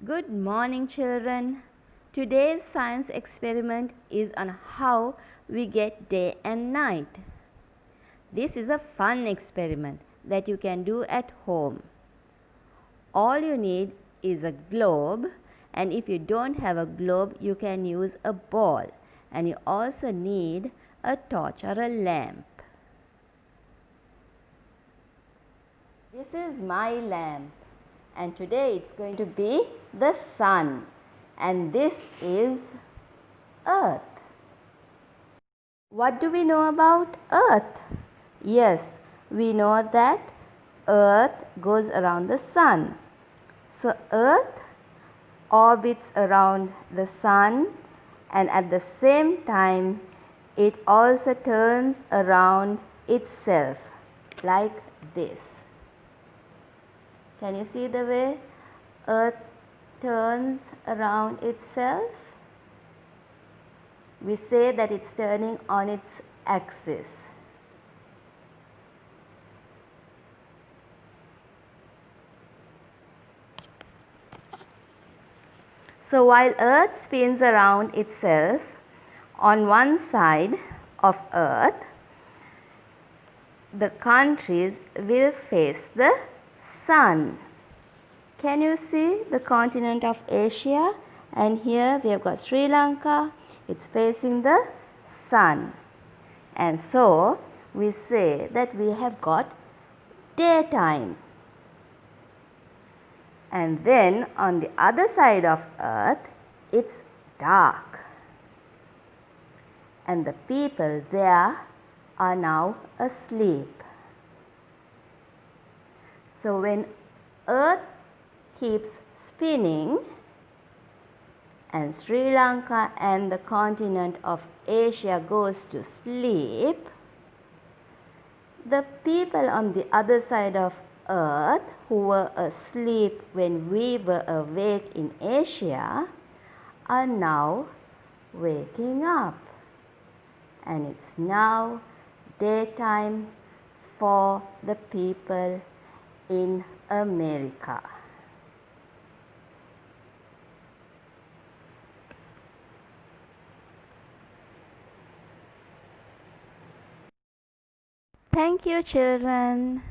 Good morning, children. Today's science experiment is on how we get day and night. This is a fun experiment that you can do at home. All you need is a globe, and if you don't have a globe, you can use a ball, and you also need a torch or a lamp. This is my lamp, and today it's going to be the sun, and this is Earth. What do we know about Earth? Yes, we know that Earth goes around the sun. So Earth orbits around the sun, and at the same time it also turns around itself like this. Can you see the way Earth turns around itself? We say that it's turning on its axis. So while Earth spins around itself, on one side of Earth, the countries will face the sun. Can you see the continent of Asia? And here we have got Sri Lanka. It's facing the sun. And so we say that we have got daytime. And then on the other side of Earth, it's dark. And the people there are now asleep. So when Earth keeps spinning and Sri Lanka and the continent of Asia goes to sleep, the people on the other side of Earth who were asleep when we were awake in Asia are now waking up, and it's now daytime for the people in America. Thank you, children.